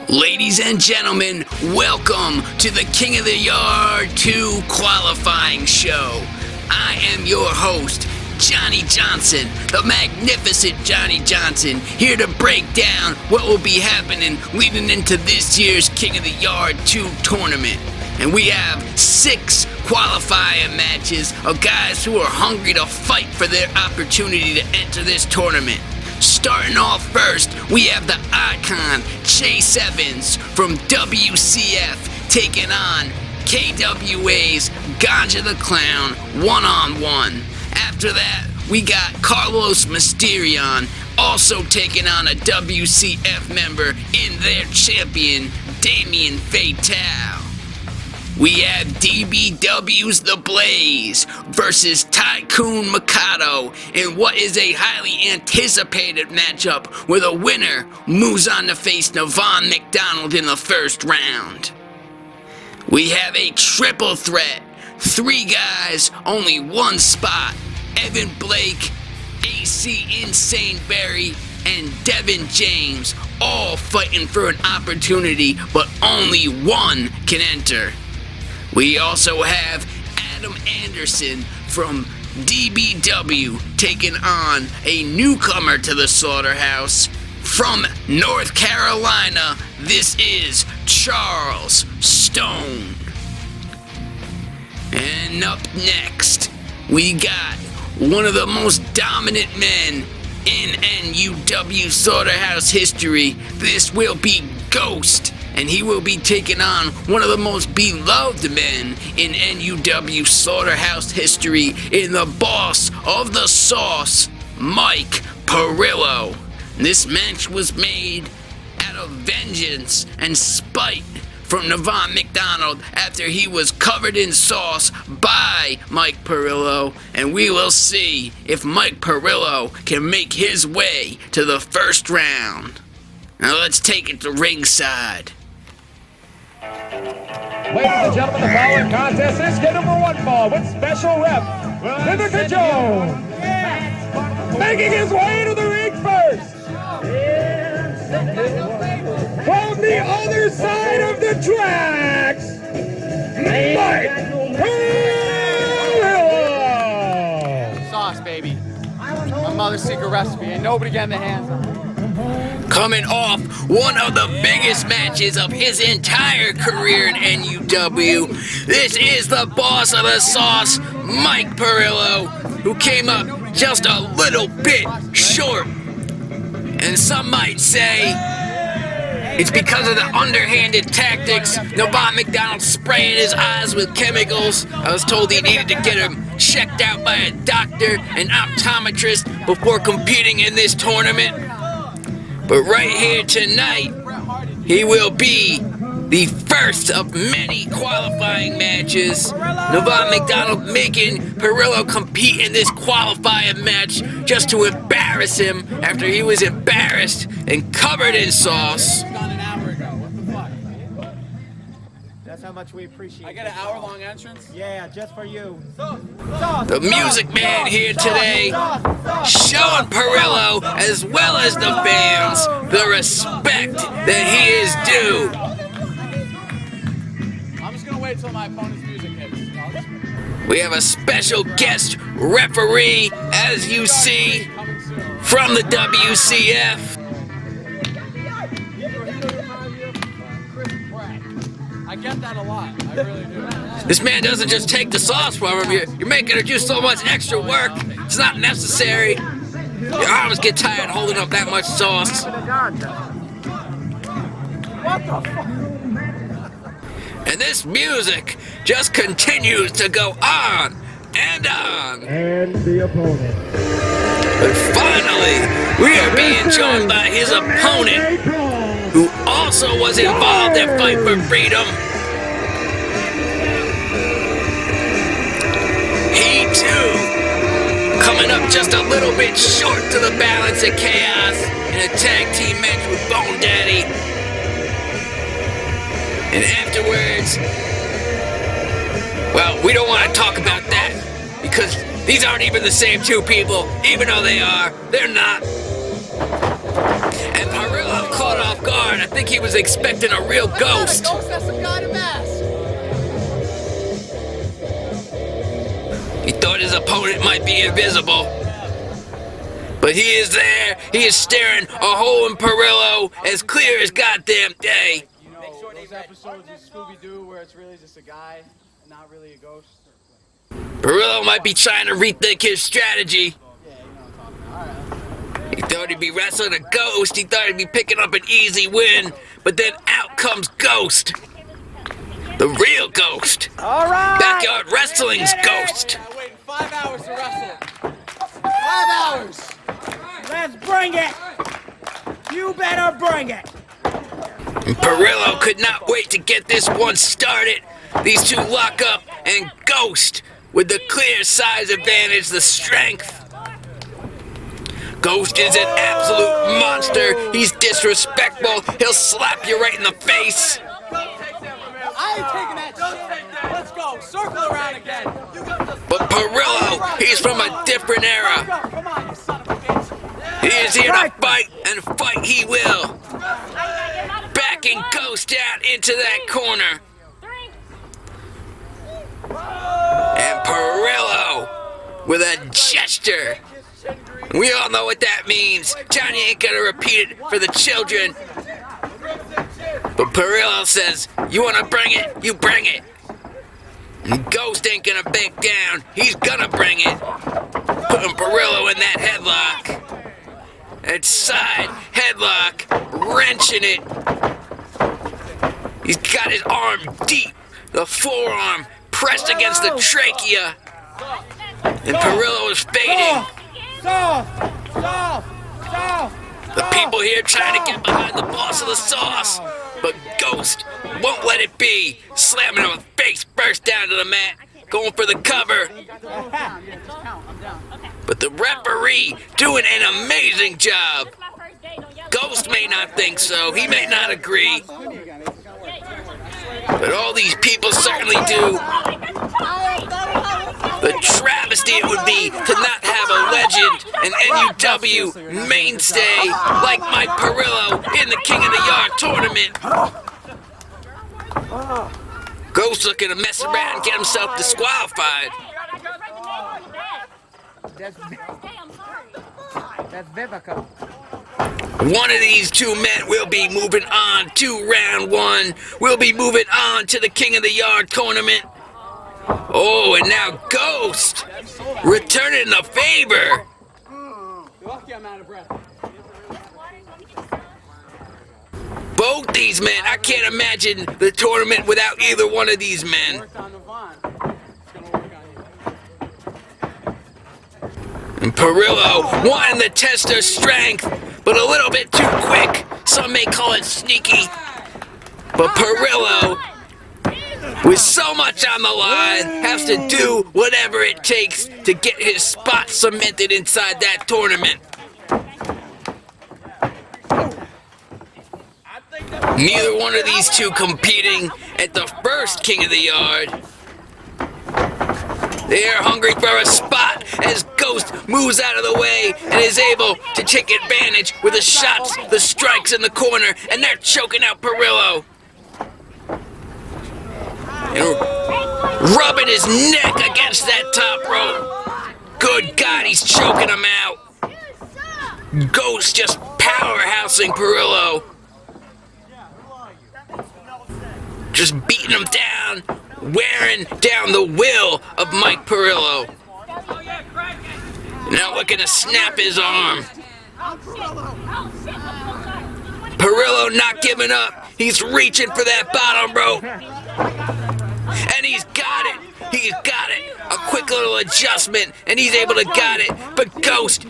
Ladies and gentlemen, welcome to the King of the Yard 2 qualifying show. I am your host, Johnny Johnson, the magnificent Johnny Johnson, here to break down what will be happening leading into this year's King of the Yard 2 tournament. And we have 6 qualifying matches of guys who are hungry to fight for their opportunity to enter this tournament. Starting off first, we have the icon Chase Evans from WCF taking on KWA's Ganja the Clown one-on-one. After that, we got Carlos Misterion also taking on a WCF member in their champion, Damien Fatale. We have DBW's The Blaze versus Taikun Mikado in what is a highly anticipated matchup where the winner moves on to face Nevon McDonald in the first round. We have a triple threat, 3 guys, only 1 spot, Evan Blake, AC Insane Barry, and Devon James all fighting for an opportunity, but only one can enter. We also have Adam Anderson from DBW taking on a newcomer to the slaughterhouse. From North Carolina, this is Charles Stone. And up next, we got one of the most dominant men in NUW slaughterhouse history. This will be Ghost. And he will be taking on one of the most beloved men in NUW slaughterhouse history in the boss of the sauce, Mike Perillo. This match was made out of vengeance and spite from Nevon McDonald after he was covered in sauce by Mike Perillo, and we will see if Mike Perillo can make his way to the first round. Now let's take it to ringside. Ladies and gentlemen, the following contest is Kid number 1 fall with special rep, Vivica Jones. Making his way to the ring first. From the other side of the tracks, Mike Perillo. Sauce, baby. My mother's secret recipe. Ain't nobody getting their hands on it. Coming off one of the biggest matches of his entire career in NUW, this is the boss of the sauce, Mike Perillo, who came up just a little bit short. And some might say it's because of the underhanded tactics. Nevon McDonald spraying his eyes with chemicals. I was told he needed to get him checked out by a doctor, an optometrist, before competing in this tournament. But right here tonight, he will be the first of many qualifying matches. Nevon McDonald making Perillo compete in this qualifying match just to embarrass him after he was embarrassed and covered in sauce. That's how much we appreciate it. I get an hour-long entrance? Yeah, just for you. The music man here today, showing Perillo as well as the fans the respect that he is due. I'm just gonna wait till my opponent's music hits. We have a special guest referee as you see from the WCF. I get that a lot. I really do. This man doesn't just take the sauce from him. You're making her do so much extra work. It's not necessary. Your arms get tired holding up that much sauce. What the fuck? And this music just continues to go on and on. And the opponent. But finally, we are being joined by his opponent, who also was involved in Fight for Freedom. He too, coming up just a little bit short to the balance of chaos in a tag team match with Bone Daddy. And afterwards, well, we don't want to talk about that, because these aren't even the same two people. Even though they are, they're not. And Perillo caught off guard. I think he was expecting a real ghost. Ghost, that's some kind of mask. He thought his opponent might be invisible. But he is there. He is staring a hole in Perillo as clear as goddamn day. You know, those episodes of Scooby-Doo where it's really just a guy, not really a ghost. Perillo might be trying to rethink his strategy. Yeah, you know what I'm talking about. He thought he'd be wrestling a ghost. He thought he'd be picking up an easy win. But then out comes Ghost. The real Ghost. All right. Backyard Wrestling's Ghost. I'm waiting 5 hours to wrestle. 5 hours. Let's bring it. You better bring it. And Perillo could not wait to get this one started. These two lock up, and Ghost, with the clear size advantage, the strength. Ghost is an absolute monster. He's disrespectful. He'll slap you right in the face. I ain't taking that shit. Let's go. Circle around again. But Perillo, he's from a different era. Come on, you son of a bitch. He is here to fight, and fight he will. Backing Ghost out into that corner. And Perillo, with a gesture. We all know what that means. Johnny ain't gonna repeat it for the children. But Perillo says, you wanna bring it? You bring it. And Ghost ain't gonna back down. He's gonna bring it. Putting Perillo in that headlock. That side headlock, wrenching it. He's got his arm deep, the forearm pressed against the trachea. And Perillo is fading. The people here trying to get behind the boss of the sauce. But Ghost won't let it be. Slamming him face first down to the mat. Going for the cover. But the referee doing an amazing job. Ghost may not think so. He may not agree. But all these people certainly do. The travesty it would be to not have a legend, an NUW mainstay like Mike Perillo in the King of the Yard tournament. Ghost looking to mess around and get himself disqualified. That's Vivica. One of these two men will be moving on to round one. We'll be moving on to the King of the Yard tournament. Oh, and now Ghost returning the favor. You're lucky I'm out of breath. Both these men, I can't imagine the tournament without either one of these men. Worked on Nevon. It's gonna work on you. And Perillo wanting to test her strength, but a little bit too quick. Some may call it sneaky. But Perillo, with so much on the line, has to do whatever it takes to get his spot cemented inside that tournament. Neither one of these two competing at the first King of the Yard. They are hungry for a spot as Ghost moves out of the way and is able to take advantage with the shots, the strikes in the corner, and they're choking out Perillo. And rubbing his neck against that top rope. Good God, he's choking him out. Ghost just powerhousing Perillo. Just beating him down, wearing down the will of Mike Perillo. Now looking to snap his arm. Perillo not giving up. He's reaching for that bottom rope. And he's got it. He's got it. A quick little adjustment, and he's able to got it. But Ghost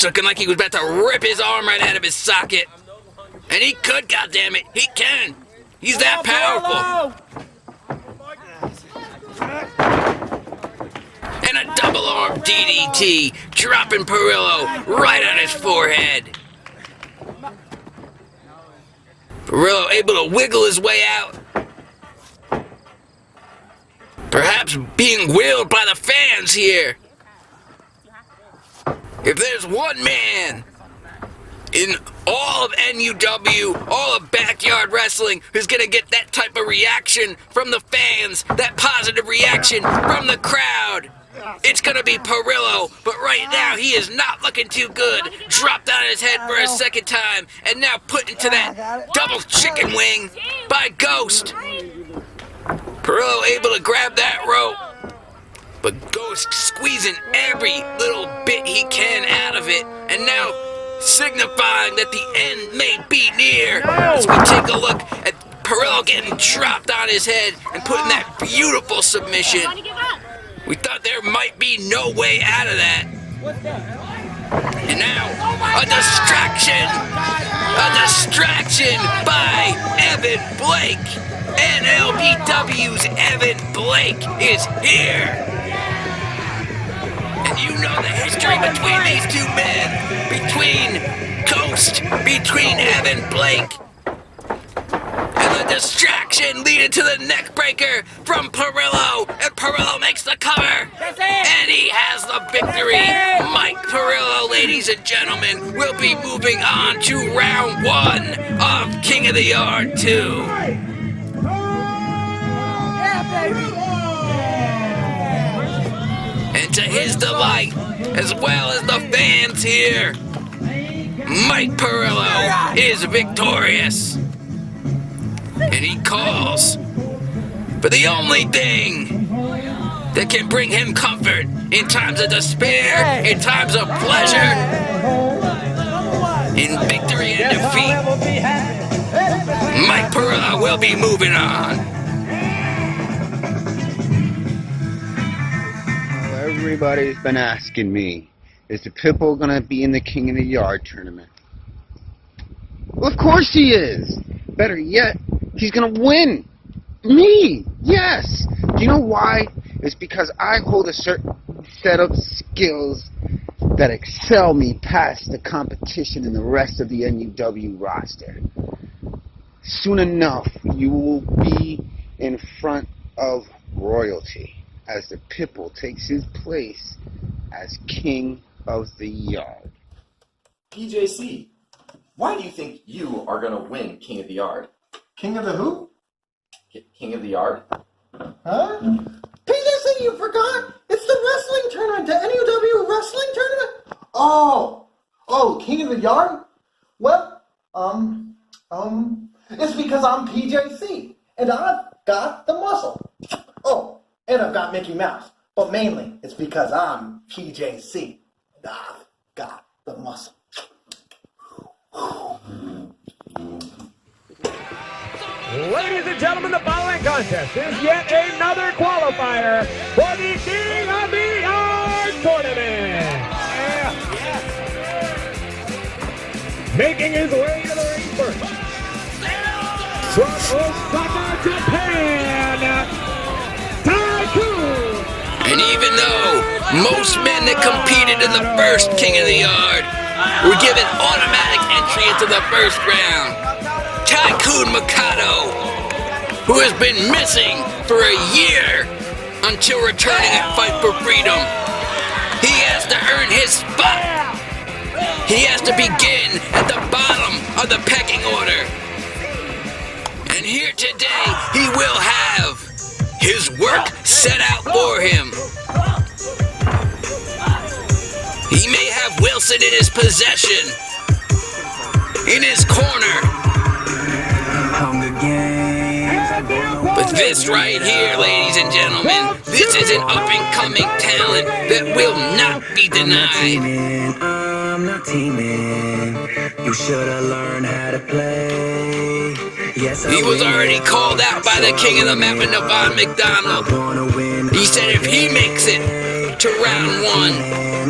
looking like he was about to rip his arm right out of his socket. And he could, goddammit. He can. He's that powerful. And a double arm DDT, dropping Perillo right on his forehead. Perillo able to wiggle his way out. Perhaps being wheeled by the fans here. If there's one man in all of NUW, all of backyard wrestling, who's gonna get that type of reaction from the fans, that positive reaction from the crowd, it's gonna be Perillo. But right now, he is not looking too good. Dropped on his head for a second time, and now put into that double chicken wing by Ghost. Perillo able to grab that rope, but Ghost squeezing every little bit he can out of it, and now signifying that the end may be near. As we take a look at Perillo getting dropped on his head and putting that beautiful submission. We thought there might be no way out of that. And now, a distraction! A distraction by Evan Blake! NLBW's Evan Blake is here! And you know the history between these two men, between Ghost, between Evan Blake, and the distraction leading to the neck breaker from Perillo, and Perillo makes the cover, and he has the victory. Mike Perillo, ladies and gentlemen, will be moving on to round 1 of King of the Yard 2. And to his delight, as well as the fans here, Mike Perillo is victorious. And he calls for the only thing that can bring him comfort in times of despair, in times of pleasure, in victory and defeat. Mike Perillo will be moving on. Everybody's been asking me, is the Pitbull gonna be in the King of the Yard tournament? Well, of course he is. Better yet, he's gonna win. Me, yes. Do you know why? It's because I hold a certain set of skills that excel me past the competition and the rest of the NUW roster. Soon enough, you will be in front of royalty as the Pitbull takes his place as King of the Yard. PJC, why do you think you are going to win King of the Yard? King of the who? King of the Yard? Huh? PJC, you forgot? It's the wrestling tournament, the NUW wrestling tournament? Oh, King of the Yard? Well, it's because I'm PJC, and I've got the muscle. Oh, and I've got Mickey Mouse, but mainly it's because I'm PJC, and I've got the muscle. Ladies and gentlemen, the following contest is yet another qualifier for the King of the Yard tournament. Making his way to the ring first, from Osaka, Japan, Taikun. And even though most men that competed in the first King of the Yard were given automatic entry into the first round, Taikun Mikado, who has been missing for a year until returning at Fight for Freedom, he has to earn his spot. He has to begin at the bottom of the pecking order. And here today, he will have his work set out for him. He may have Wilson in his possession, in his corner. But this right here, ladies and gentlemen, this is an up-and-coming talent that will not be denied. I'm not teaming. You should have learned how to play. Yes, he was already called out by the king of the map, Devon McDonald. He said if he makes it to round one,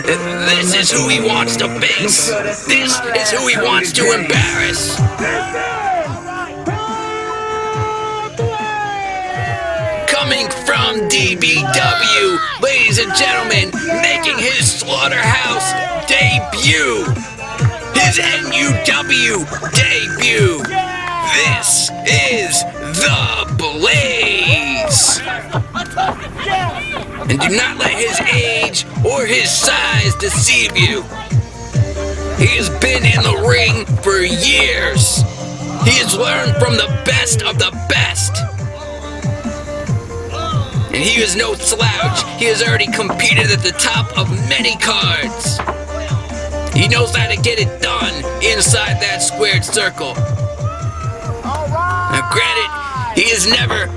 this is who he wants to face. This is who he wants to embarrass. Coming from DBW, ladies and gentlemen, making his slaughterhouse debut, his NUW debut. This is the Blaze. And do not let his age or his size deceive you. He has been in the ring for years. He has learned from the best of the best. And he is no slouch. He has already competed at the top of many cards. He knows how to get it done inside that squared circle. Now granted, he has never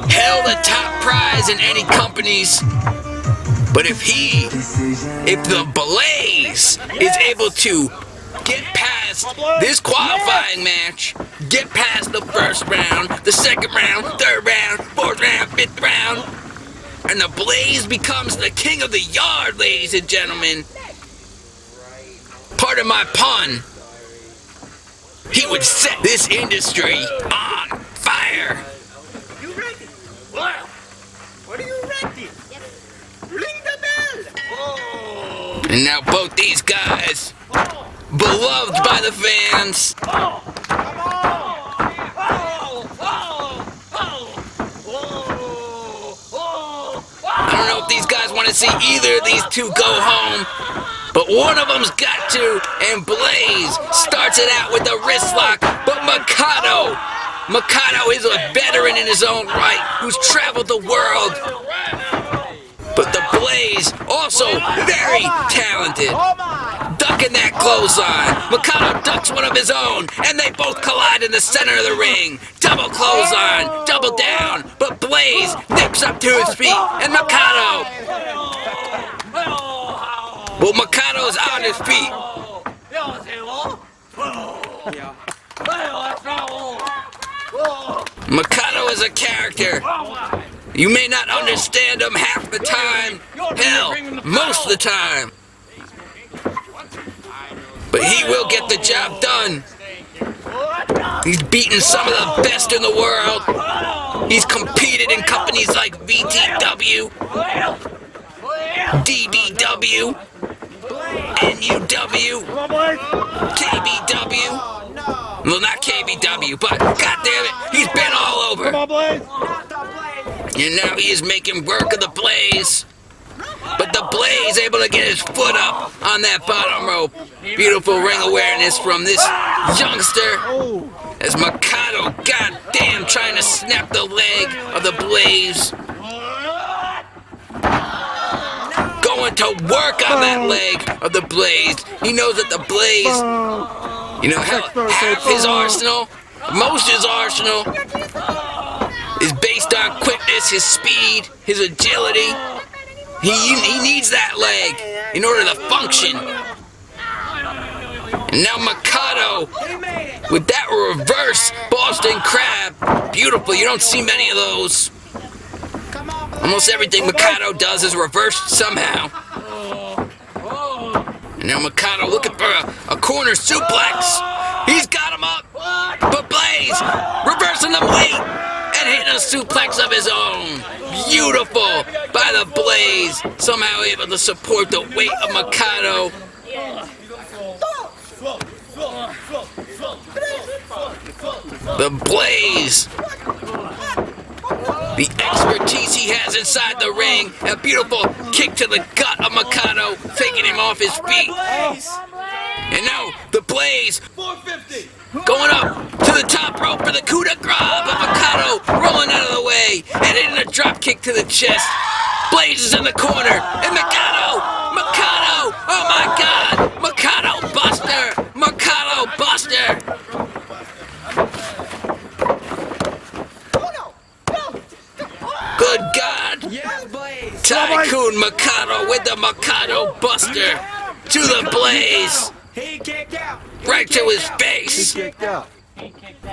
held a top prize in any companies. But if the Blaze is able to get past this qualifying match, get past the first round, the second round, third round, fourth round, fifth round, and the Blaze becomes the king of the yard, ladies and gentlemen. Pardon my pun. He would set this industry on fire. You ready? Well, what are you ready? Ring the bell. Oh. And now both these guys, beloved by the fans. I don't know if these guys want to see either of these two go home, but one of them's got to, and Blaze starts it out with a wrist lock, but Mikado is a veteran in his own right, who's traveled the world. But the Blaze, also very talented. Ducking that clothesline. Mikado ducks one of his own, and they both collide in the center of the ring. Double clothesline, double down, but Blaze nips up to his feet, and Mikado. Well, Mikado's on his feet. Mikado is a character. You may not understand him half the time. Hell, most of the time. But he will get the job done. He's beaten some of the best in the world. He's competed in companies like VTW, DBW, NUW, KBW. Well, not KBW, but goddammit, he's been all over. And now he is making work of the Blaze. But the Blaze able to get his foot up on that bottom rope. Beautiful ring awareness from this youngster. As Mikado, goddamn, trying to snap the leg of the Blaze. Going to work on that leg of the Blaze. He knows that the Blaze, half his arsenal, most his arsenal, is based on quickness, his speed, his agility. He needs that leg in order to function. And now Mikado with that reverse Boston Crab. Beautiful, you don't see many of those. Almost everything Mikado does is reversed somehow. And now Mikado looking for a corner suplex. He's got him up. But Blaze reversing the weight and hitting a suplex of his own. Beautiful by the Blaze. Somehow able to support the weight of Mikado. The Blaze. The expertise he has inside the ring. A beautiful kick to the gut of Mikado, taking him off his feet. And now the Blaze going up to the top rope for the coup de grace, but Mikado rolling out of the way and hitting a drop kick to the chest. Blaze is in the corner, and Mikado, oh my Tycoon Mikado with the Mikado Buster to the blaze. He kicked out. Right to his face.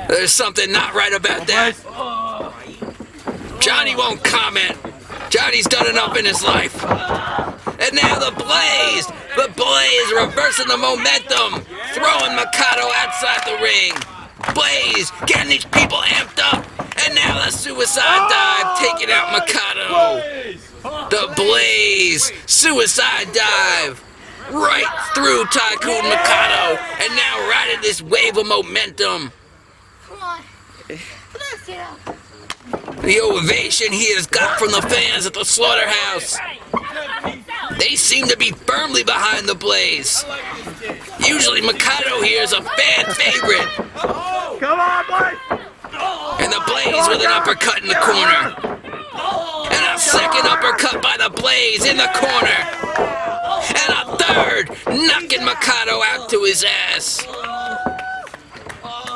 There's something not right about that. Johnny won't comment. Johnny's done enough in his life. And now the blaze. The blaze reversing the momentum. Throwing Mikado outside the ring. Blaze getting these people amped up. And now the suicide dive taking out Mikado. The blaze. Suicide dive. Right through Taikun Mikado, and now riding this wave of momentum. The ovation he has got from the fans at the slaughterhouse. They seem to be firmly behind the blaze. Usually Mikado here is a fan favorite. Come on, boy. And the blaze with an uppercut in the corner. And a second uppercut by the blaze in the corner. And a third, knocking Mikado out to his ass.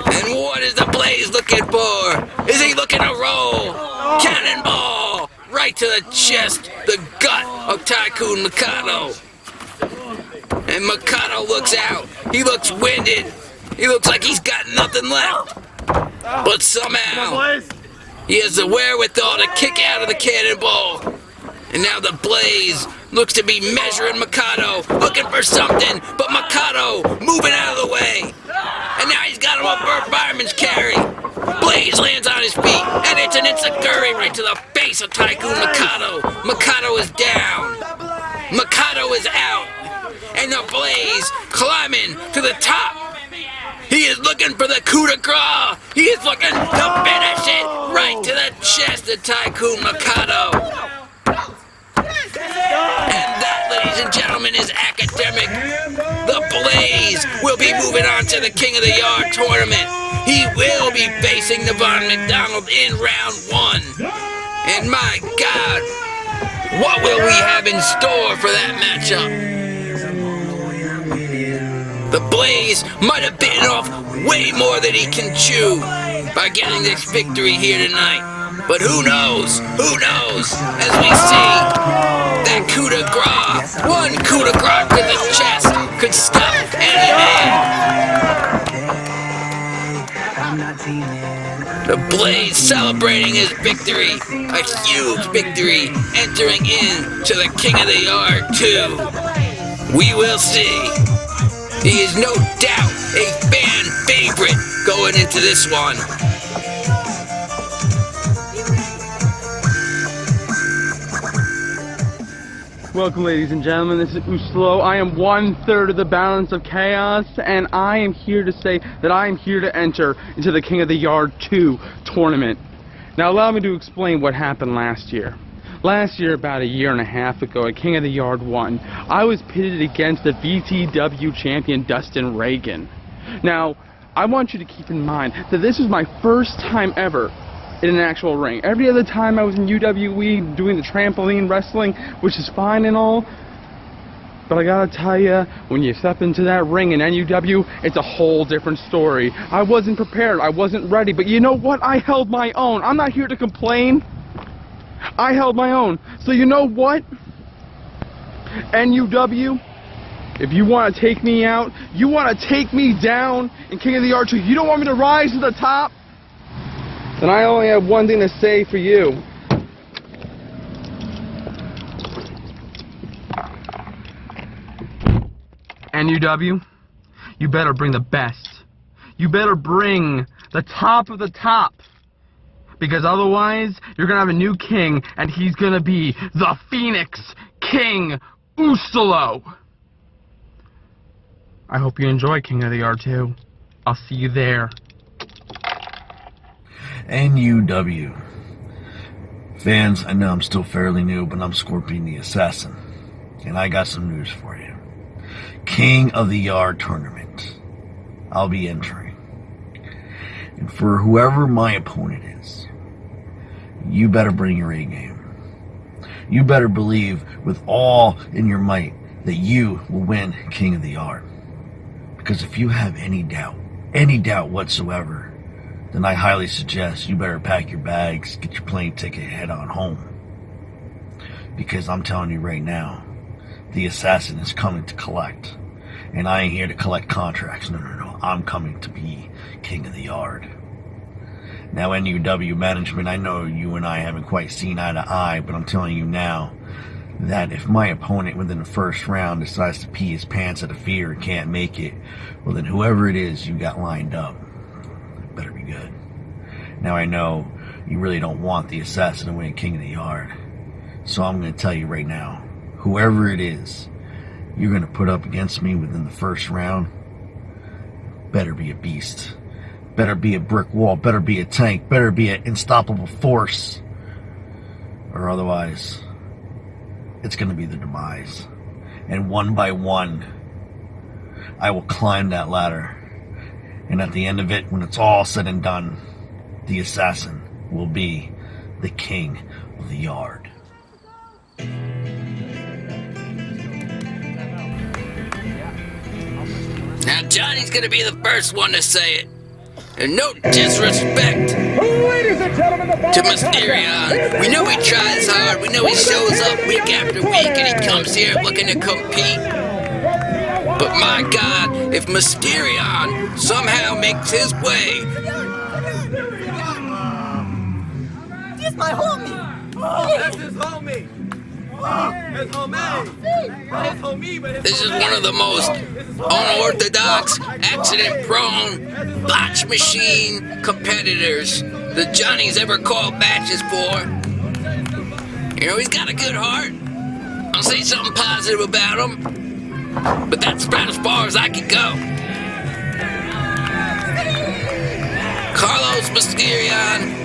And what is the blaze looking for? Is he looking to roll? Cannonball! Right to the chest, the gut of Taikun Mikado. And Mikado looks out. He looks winded. He looks like he's got nothing left. But somehow, he has the wherewithal to kick out of the cannonball. And now the blaze looks to be measuring Mikado, looking for something, but Mikado moving out of the way. And now he's got him up for a fireman's carry. Blaze lands on his feet, and it's an enziguri right to the face of Taikun Mikado. Mikado is down. Mikado is out. And the blaze climbing to the top. He is looking for the coup de grace. He is looking to finish it right to the chest of Taikun Mikado. And that, ladies and gentlemen, is academic. The Blaze will be moving on to the King of the Yard tournament. He will be facing Devon McDonald in round 1. And my God, what will we have in store for that matchup? The Blaze might have bitten off way more than he can chew by getting this victory here tonight. But who knows? Who knows? As we see, that coup de grace, one coup de grace to the chest could stop any man. The Blaze celebrating his victory, a huge victory, entering into the King of the Yard 2. We will see. He is no doubt a fan favorite going into this one. Welcome, ladies and gentlemen. This is Uslo. I am 1/3 of the balance of chaos, and I am here to say that I am here to enter into the King of the Yard 2 tournament. Now, allow me to explain what happened last year. Last year, about a year and a half ago, at King of the Yard 1, I was pitted against the VTW champion Dustin Reagan. Now, I want you to keep in mind that this was my first time ever in an actual ring. Every other time I was in UWE doing the trampoline wrestling, which is fine and all, but I gotta tell you, when you step into that ring in NUW, it's a whole different story. I wasn't prepared, I wasn't ready, but you know what? I held my own. I'm not here to complain. I held my own. So you know what? NUW, if you want to take me out, you want to take me down in King of the Yard 2, you don't want me to rise to the top, then I only have one thing to say for you. NUW, you better bring the best. You better bring the top of the top. Because otherwise, you're going to have a new king, and he's going to be the Phoenix King Uslo. I hope you enjoy King of the Yard 2. I'll see you there. NUW. Fans, I know I'm still fairly new, but I'm Scorpion the Assassin. And I got some news for you. King of the Yard tournament. I'll be entering. And for whoever my opponent is, you better bring your A game. You better believe with all in your might that you will win King of the Yard. Because if you have any doubt whatsoever, then I highly suggest you better pack your bags, get your plane ticket, head on home. Because I'm telling you right now, the assassin is coming to collect. And I ain't here to collect contracts. No. I'm coming to be king of the yard. Now, NUW management, I know you and I haven't quite seen eye to eye, but I'm telling you now that if my opponent within the first round decides to pee his pants out of fear and can't make it, well then whoever it is you got lined up, it better be good. Now I know you really don't want the assassin to win king of the yard, so I'm going to tell you right now, whoever it is you're going to put up against me within the first round, better be a beast. Better be a brick wall, better be a tank, better be an unstoppable force. Or otherwise, it's going to be the demise. And one by one, I will climb that ladder. And at the end of it, when it's all said and done, the assassin will be the king of the yard. Now Johnny's gonna be the first one to say it. And no disrespect to Mysterion. We know he tries hard, we know he shows up week after week, and he comes here looking to compete. But my God, if Mysterion somehow makes his way... This my homie! Oh, that's his homie! His homie! This is one of the most unorthodox, accident-prone, botch machine competitors that Johnny's ever called matches for. You know, he's got a good heart. I'll say something positive about him, but that's about as far as I can go. Carlos Mysterion.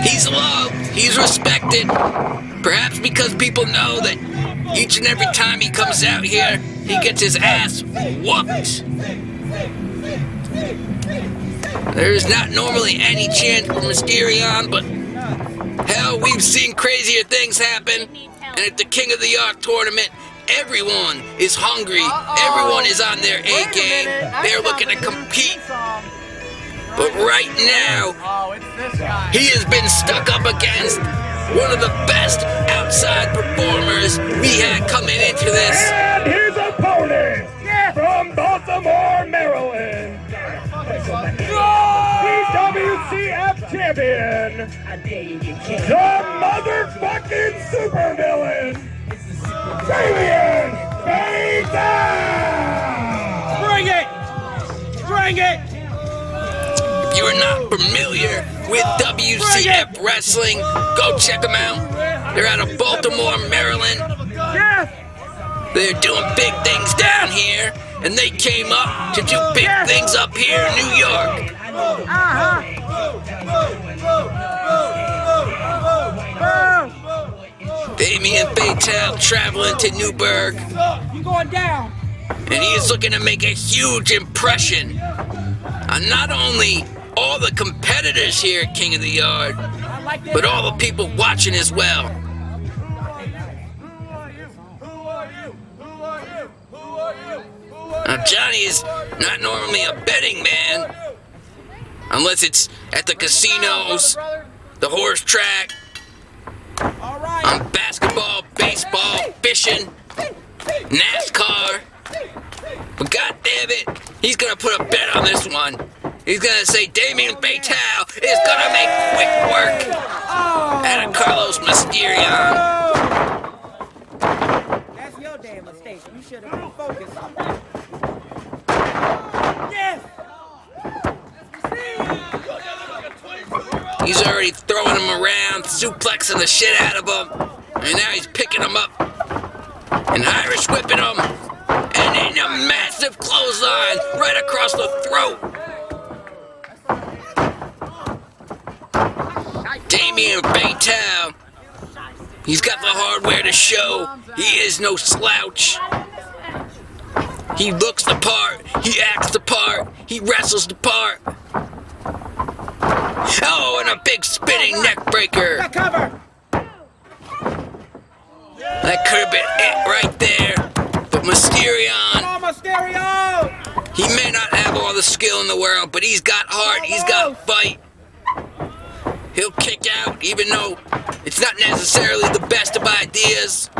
He's loved, he's respected, perhaps because people know that each and every time he comes out here, he gets his ass whooped. There's not normally any chance for Mysterion, but hell, we've seen crazier things happen, and at the King of the Yard tournament, everyone is hungry, everyone is on their A game, they're looking to compete. But right now, he has been stuck up against one of the best outside performers we had coming into this. And his opponent from Baltimore, Maryland, WCF champion, the motherfucking supervillain, Damien Fatale! Bring it! Bring it! If you are not familiar with WCF Wrestling, go check them out. They're out of Baltimore, Maryland. They're doing big things down here, and they came up to do big things up here in New York. Damien Fatale traveling to Newburgh, You going down? and he is looking to make a huge impression on not only all the competitors here at King of the Yard, but all the people watching as well. Now Johnny is not normally a betting man, unless it's at the casinos, the horse track, on basketball, baseball, fishing, NASCAR. But god damn it, he's gonna put a bet on this one. He's gonna say Damien Fatale is gonna make quick work out of Carlos Mysterion. That's your damn mistake. You should have been focused. Yes! He's already throwing him around, suplexing the shit out of him, and now he's picking him up and Irish whipping him, and then a massive clothesline right across the throat. Damien Fatale, he's got the hardware to show. He is no slouch. He looks the part, he acts the part, he wrestles the part. Oh, and a big spinning neck breaker. That could have been it right there. But Mysterion, he may not have all the skill in the world, but he's got heart, he's got fight. He'll kick out even though it's not necessarily the best of ideas.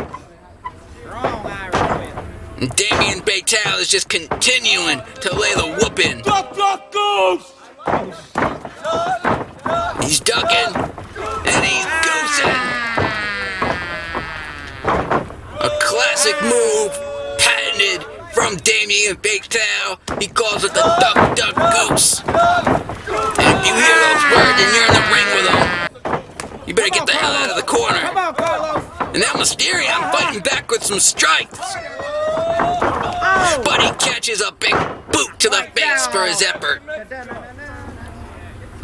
And Damien Fatale is just continuing to lay the whooping. He's ducking and he's goosing. A classic move patented from Damien Fatale. He calls it the duck, duck, goose. And if you hear those words and you're in the ring with them, you better get the hell out of the corner. And now Mysterion fighting back with some strikes. But he catches a big boot to the face for his effort.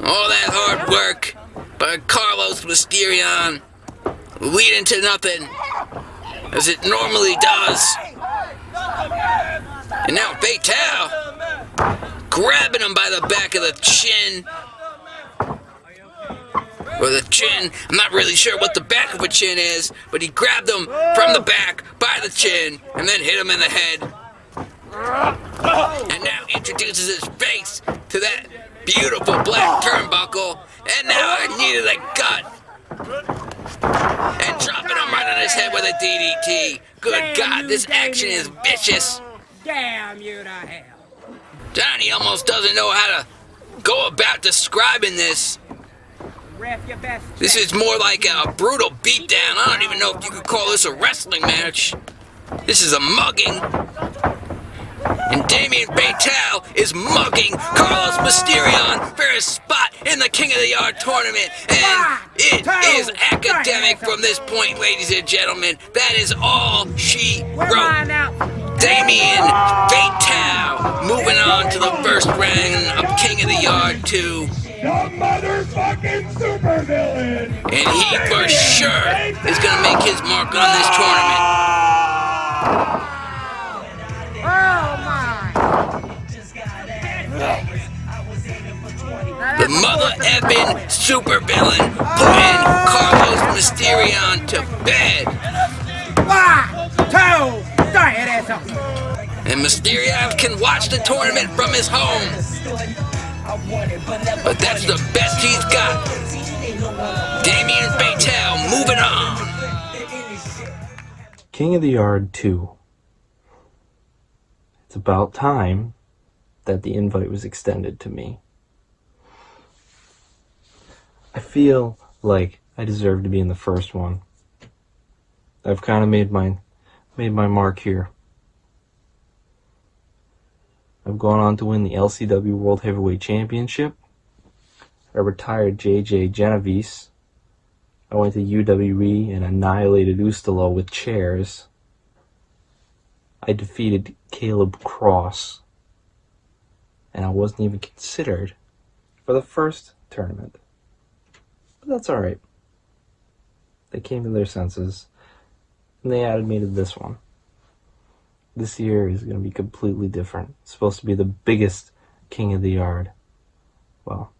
All that hard work by Carlos Mysterion leading to nothing, as it normally does. And now Fatale grabbing him by the back of the chin. Or the chin, I'm not really sure what the back of a chin is, but he grabbed him from the back by the chin and then hit him in the head. And now introduces his face to that beautiful black turnbuckle. And now I needed a gut. And dropping him right on his head with a DDT. Good God, this action is vicious. Damn you to hell. Johnny almost doesn't know how to go about describing this. This is more like a brutal beatdown. I don't even know if you could call this a wrestling match. This is a mugging. And Damien Fatale is mugging Carlos Mysterion for his spot in the King of the Yard tournament. And it is academic from this point, ladies and gentlemen. That is all she wrote. Damien Fatale moving on to the first round of King of the Yard 2. The motherfucking supervillain! And he for sure is gonna make his mark on this tournament. The mother effing supervillain putting Carlos Mysterion to bed. 1, 2, 3, And Mysterion can watch the tournament from his home. But that's the best he's got. Damien Fatale moving on. King of the Yard 2. It's about time that the invite was extended to me. I feel like I deserve to be in the first one. I've kind of made my mark here. I've gone on to win the LCW World Heavyweight Championship. I retired JJ Genovese. I went to UWE and annihilated Ustalo with chairs. I defeated Caleb Cross. And I wasn't even considered for the first tournament. But that's alright. They came to their senses and they added me to this one. This year is going to be completely different. It's supposed to be the biggest King of the Yard. Well,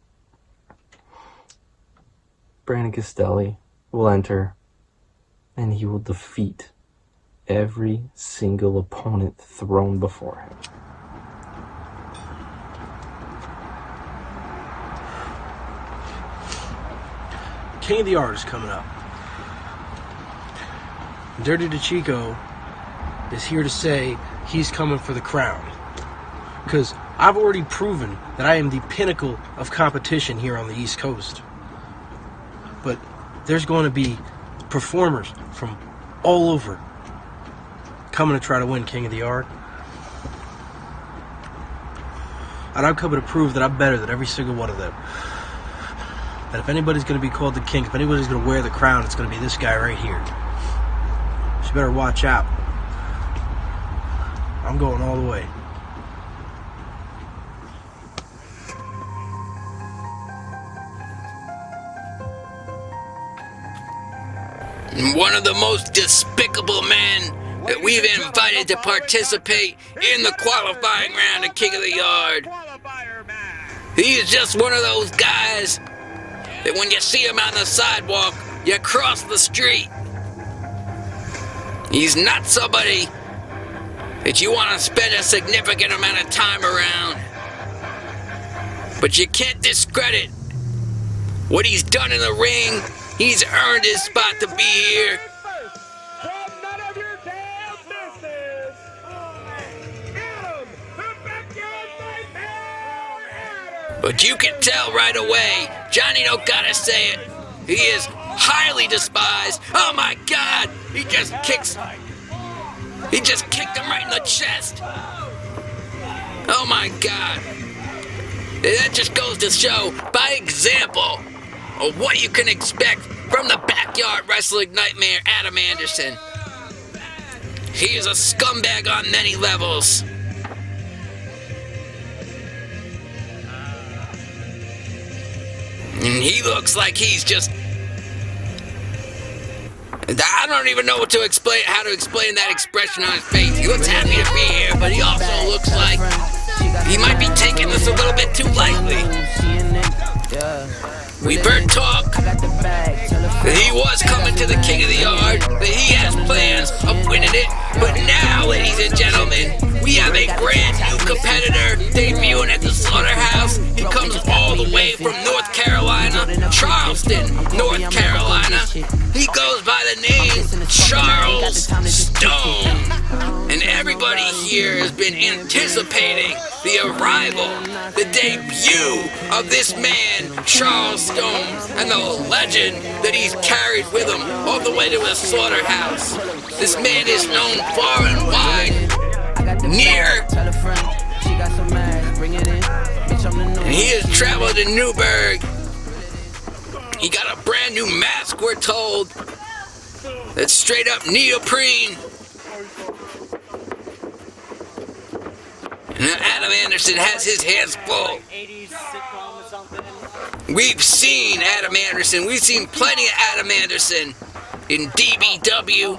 Brandon Castelli will enter, and he will defeat every single opponent thrown before him. King of the Yard is coming up. Dirty DeChico is here to say he's coming for the crown. Because I've already proven that I am the pinnacle of competition here on the East Coast. But there's going to be performers from all over coming to try to win King of the Yard. And I'm coming to prove that I'm better than every single one of them. That if anybody's going to be called the king, if anybody's going to wear the crown, it's going to be this guy right here. So you better watch out. I'm going all the way. One of the most despicable men that we've invited to participate in the qualifying round of King of the Yard. He is just one of those guys that when you see him on the sidewalk, you cross the street. He's not somebody that you want to spend a significant amount of time around. But you can't discredit what he's done in the ring. He's earned his spot to be here. From none of your damn business, Adam, the backyard nightmare. But you can tell right away, Johnny don't gotta say it. He is highly despised. Oh my God! He just kicked him right in the chest. Oh my God! That just goes to show, by example, of what you can expect from the backyard wrestling nightmare, Adam Anderson. He is a scumbag on many levels. And he looks like he's just... I don't even know what to explain, how to explain that expression on his face. He looks happy to be here, but he also looks like he might be taking this a little bit too lightly. We've heard talk that he was coming to the King of the Yard, that he has plans of winning it, but now, ladies and gentlemen, we have a brand new competitor debuting at the Slaughterhouse. He comes all the way from North Carolina, Charleston, North Carolina. He goes by the name Charles Stone. And everybody here has been anticipating the arrival, the debut of this man, Charles Stone, and the legend that he's carried with him all the way to the Slaughterhouse. This man is known far and wide, near, and he has traveled to Newburgh. He got a brand new mask, we're told, that's straight up neoprene. And Adam Anderson has his hands full. We've seen Adam Anderson. We've seen plenty of Adam Anderson in DBW.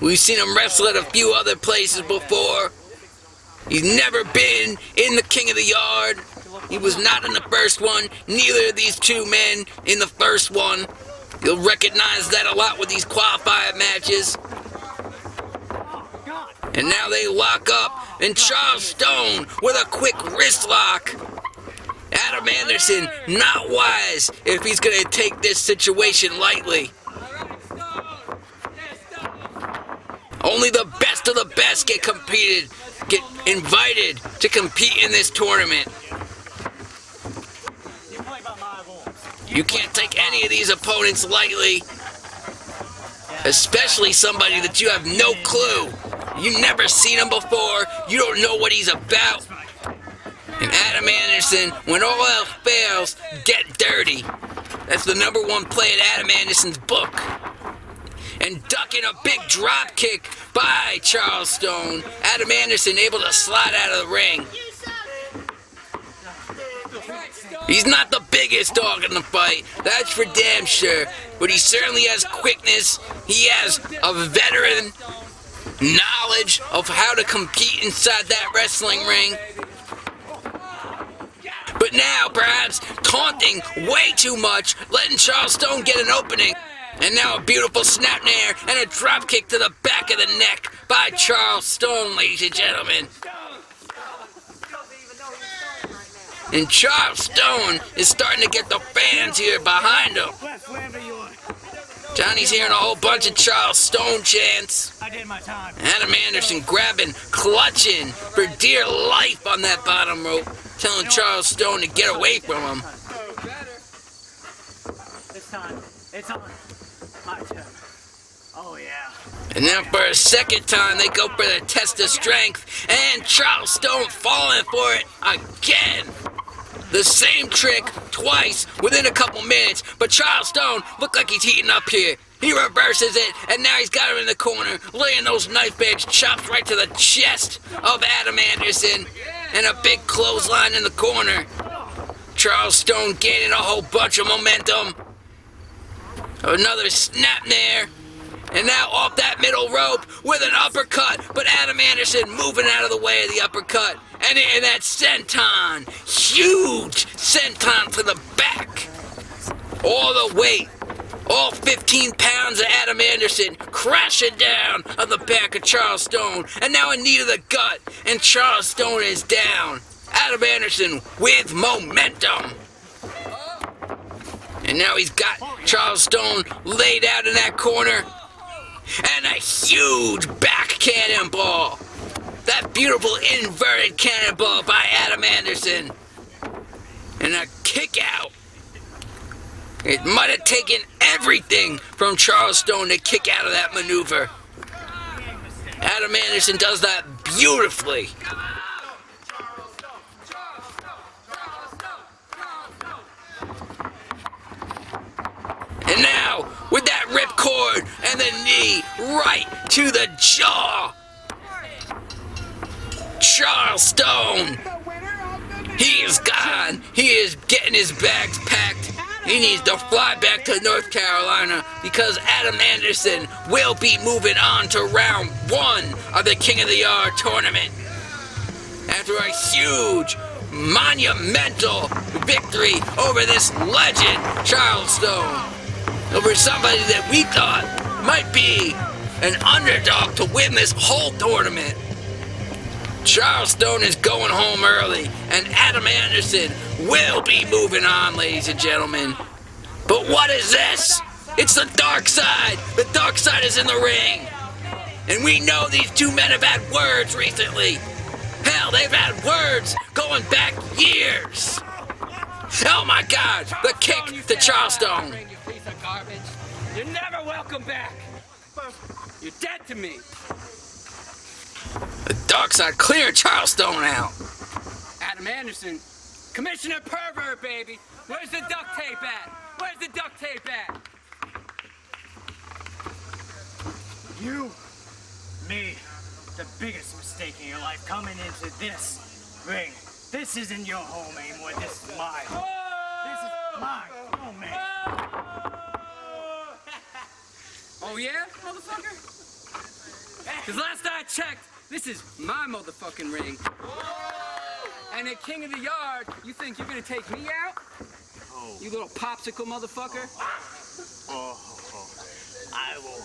We've seen him wrestle at a few other places before. He's never been in the King of the Yard. He was not in the first one. Neither of these two men in the first one. You'll recognize that a lot with these qualifier matches. And now they lock up, and Charles Stone with a quick wrist lock. Adam Anderson, not wise if he's going to take this situation lightly. Only the best of the best get invited to compete in this tournament. You can't take any of these opponents lightly, especially somebody that you have no clue. You've never seen him before. You don't know what he's about. And Adam Anderson, when all else fails, get dirty. That's the #1 play in Adam Anderson's book. And ducking a big drop kick by Charles Stone, Adam Anderson able to slide out of the ring. He's not the biggest dog in the fight, that's for damn sure, but he certainly has quickness. He has a veteran knowledge of how to compete inside that wrestling ring. But now, perhaps taunting way too much, letting Charles Stone get an opening. And now a beautiful snap nair and a drop kick to the back of the neck by Charles Stone, ladies and gentlemen. And Charles Stone is starting to get the fans here behind him. Johnny's hearing a whole bunch of Charles Stone chants. Adam Anderson grabbing, clutching for dear life on that bottom rope, telling Charles Stone to get away from him. This time, it's on my turn. Oh yeah. And then for a second time, they go for the test of strength, and Charles Stone falling for it again. The same trick twice within a couple minutes, but Charles Stone looked like he's heating up here. He reverses it, and now he's got him in the corner, laying those knife edge chops right to the chest of Adam Anderson, and a big clothesline in the corner. Charles Stone gaining a whole bunch of momentum. Another snap there. And now off that middle rope with an uppercut, but Adam Anderson moving out of the way of the uppercut. And in that senton, huge senton to the back. All the weight, all 15 pounds of Adam Anderson crashing down on the back of Charles Stone. And now a knee to the gut, and Charles Stone is down. Adam Anderson with momentum. And now he's got Charles Stone laid out in that corner. And a huge back cannonball. That beautiful inverted cannonball by Adam Anderson. And a kick out. It might have taken everything from Charles Stone to kick out of that maneuver. Adam Anderson does that beautifully. And now, with that ripcord and the knee right to the jaw, Charles Stone, he is gone. He is getting his bags packed. He needs to fly back to North Carolina because Adam Anderson will be moving on to round 1 of the King of the Yard tournament. After a huge, monumental victory over this legend, Charles Stone. Over somebody that we thought might be an underdog to win this whole tournament. Charles Stone is going home early, and Adam Anderson will be moving on, ladies and gentlemen. But what is this? It's the Darkside. The Darkside is in the ring. And we know these two men have had words recently. Hell, they've had words going back years. Oh my God, the kick to Charles Stone. Garbage. You're never welcome back. You're dead to me. The Darkside cleared Charles Stone out. Adam Anderson, Commissioner Pervert, baby. Where's the duct tape at? Where's the duct tape at? You made the biggest mistake in your life coming into this ring. This isn't your home anymore. This is mine. This is mine. Oh, man. Oh yeah, motherfucker? Because last I checked, this is my motherfucking ring. And at King of the Yard, you think you're gonna take me out? Oh. You little popsicle motherfucker? Oh, I will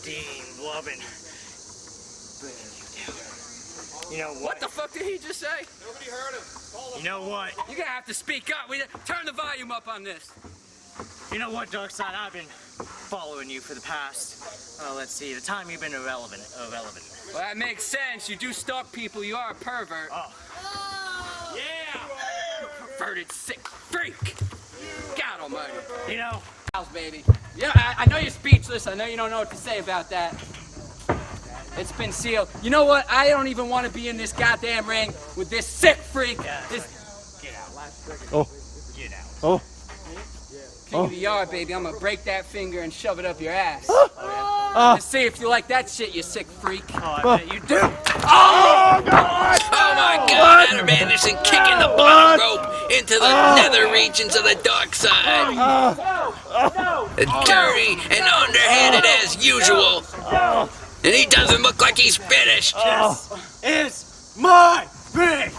deem loving bringing you down. You know what? What the fuck did he just say? Nobody heard him. You know what? You're gonna have to speak up. Turn the volume up on this. You know what, Darkside? I've been following you for the past, let's see, the time you've been irrelevant. Well, that makes sense. You do stalk people. You are a pervert. Oh. Yeah! Perverted sick freak. God almighty. You know, baby. Yeah, I know you're speechless. I know you don't know what to say about that. It's been sealed. You know what? I don't even want to be in this goddamn ring with this sick freak. Yeah. Get out. Oh. Get out. Oh. King of the Yard, baby. I'm gonna break that finger and shove it up your ass. Let's see if you like that shit, you sick freak. Oh, I bet you do. Oh, God! Oh my God, Adam Anderson kicking the bottom rope into the nether regions of the dark side. Dirty and underhanded as usual. And he doesn't look like he's finished. It's my ring.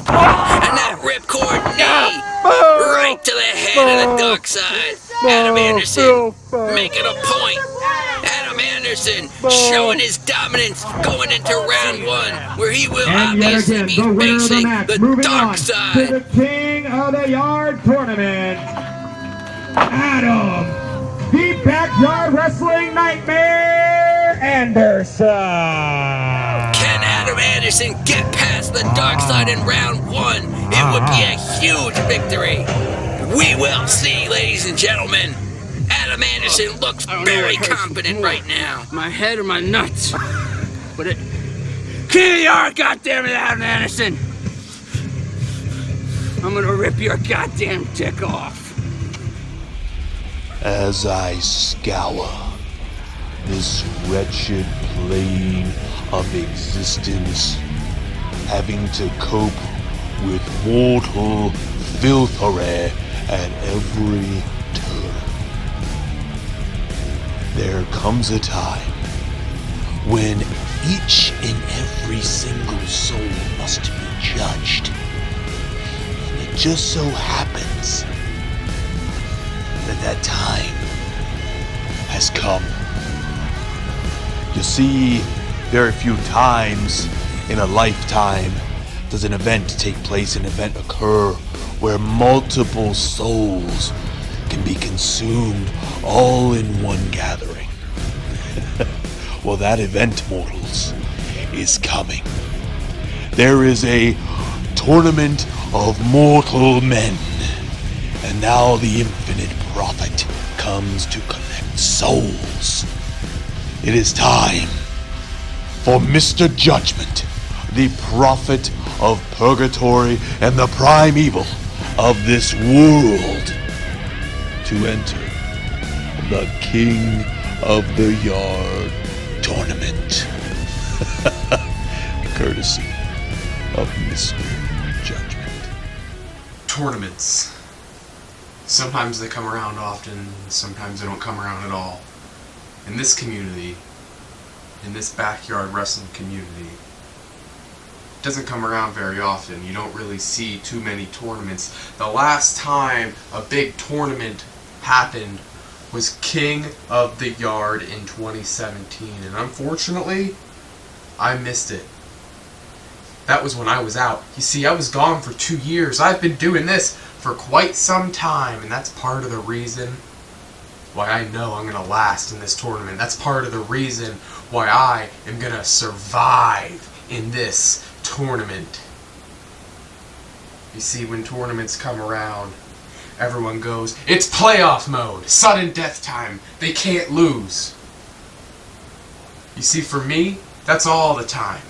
And that ripcord knee right to the head of the dark side. Adam Anderson making a point. Adam Anderson showing his dominance going into round 1, where he will obviously be facing the dark side. To the King of the Yard tournament, Adam, the Backyard Wrestling Nightmare Anderson. Can Adam Anderson get past the dark side in round 1? It would be a huge victory. We will see, ladies and gentlemen. Adam Anderson looks very confident right now. My head or my nuts? But it... King of the Yard, goddammit, Adam Anderson! I'm gonna rip your goddamn dick off. As I scour this wretched plane of existence, having to cope with mortal filthery at every turn. There comes a time when each and every single soul must be judged. And it just so happens that time has come. You see, very few times in a lifetime does an event take place, an event occur where multiple souls can be consumed all in one gathering. Well, that event, mortals, is coming. There is a tournament of mortal men, and now the infinite prophet comes to collect souls. It is time for Mr. Judgment, the prophet of purgatory and the primeval of this world, to enter the King of the Yard tournament. Courtesy of Mr. Judgment. Tournaments. Sometimes they come around often, sometimes they don't come around at all. In this community, in this backyard wrestling community, it doesn't come around very often. You don't really see too many tournaments. The last time a big tournament happened was King of the Yard in 2017, and unfortunately, I missed it. That was when I was out. You see, I was gone for 2 years. I've been doing this for quite some time, and that's part of the reason why I know I'm going to last in this tournament. That's part of the reason why I am going to survive in this tournament. You see, when tournaments come around, everyone goes, it's playoff mode, sudden death time, they can't lose. You see, for me, that's all the time.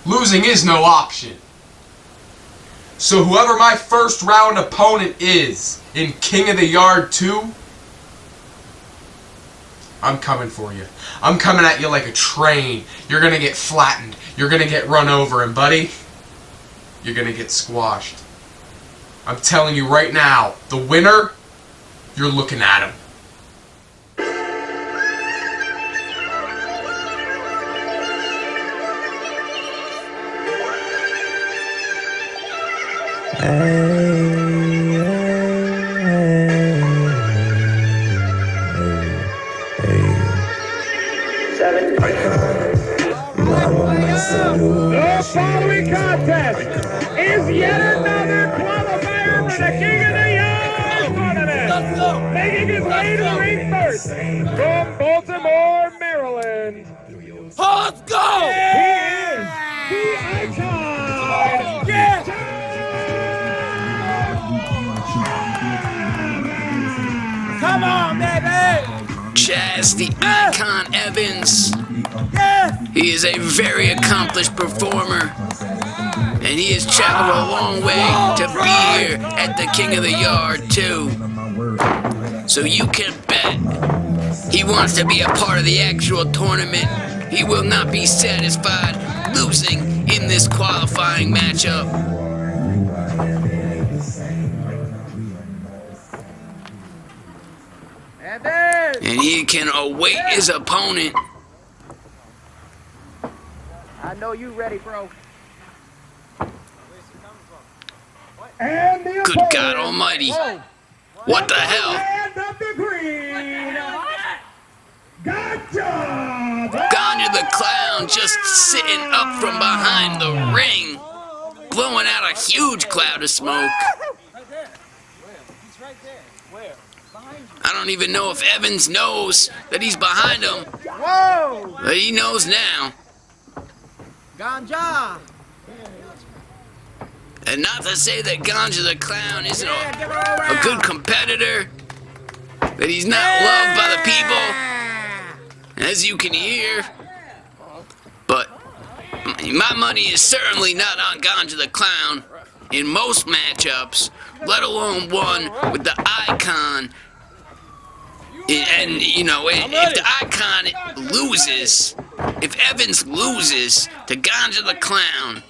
Losing is no option. So whoever my first round opponent is in King of the Yard 2, I'm coming for you. I'm coming at you like a train. You're gonna get flattened. You're gonna get run over, and buddy, you're gonna get squashed. I'm telling you right now, the winner, you're looking at him. The following contest is yet another qualifier for the King of the Yard tournament. Making his way to the ring first from Baltimore, Maryland. Let's go! He is the icon. Yeah! Come on, baby! Chazz the Icon Evans. He is a very accomplished performer, and he has traveled a long way to be here at the King of the Yard too. So you can bet he wants to be a part of the actual tournament. He will not be satisfied losing in this qualifying matchup. And he can await his opponent. I know you ready, bro. And the Good God Almighty. What the hell? Land of the green. Ganja. Ganja the Clown just sitting up from behind the ring, blowing out a huge cloud of smoke. I don't even know if Evans knows that he's behind him. Whoa! But he knows now. Ganja! And not to say that Ganja the Clown isn't a good competitor, that he's not loved by the people, as you can hear. But my money is certainly not on Ganja the Clown in most matchups, let alone one with the icon. And, you know, if the icon loses, if Evans loses to Ganja the Clown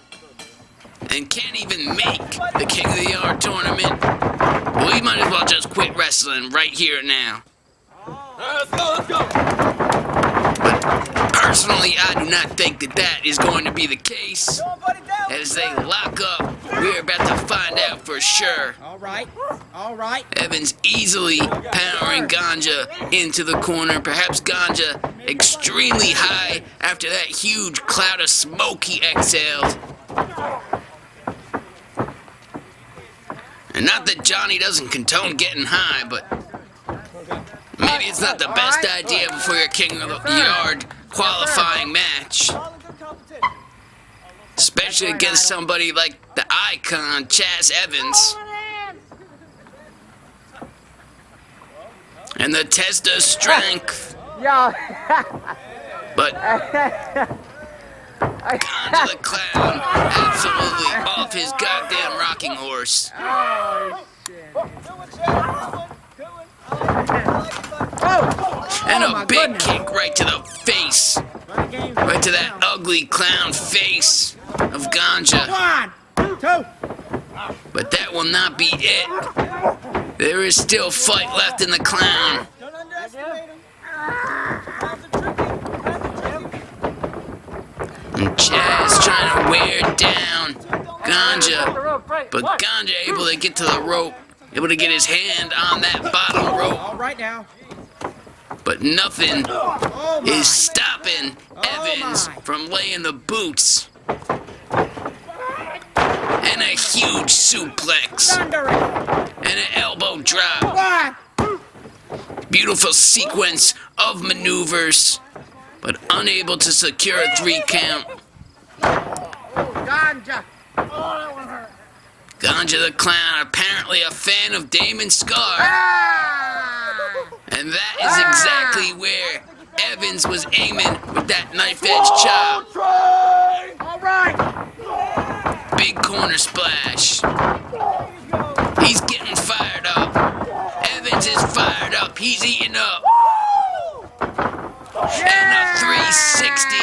and can't even make the King of the Yard tournament, well, he might as well just quit wrestling right here and now. Let's go, let's go! But personally, I do not think that is going to be the case. As they lock up, we're about to find out for sure. All right. Evans easily powering Ganja into the corner. Perhaps Ganja extremely high after that huge cloud of smoke he exhaled. And And not that Johnny doesn't condone getting high, but maybe it's not the best idea before your King of the Yard qualifying match. Especially against somebody like the icon, Chazz Evans. And the test of strength. But Ganja the Clown, absolutely off his goddamn rocking horse. And a big kick right to the face. Right to that ugly clown face of Ganja. But that will not be it. There is still fight left in the clown. And Chazz trying to wear down Ganja. But Ganja able to get to the rope. Able to get his hand on that bottom rope. All right now. But nothing is stopping Evans from laying the boots. And a huge suplex. And an elbow drop. Beautiful sequence of maneuvers, but unable to secure a 3 count. Ganja. Ganja the Clown, apparently a fan of Damon's scar. And that is exactly where Evans was aiming with that knife edge chop. All right. Big corner splash. He's getting fired up. Evans is fired up. He's eating up. And a 360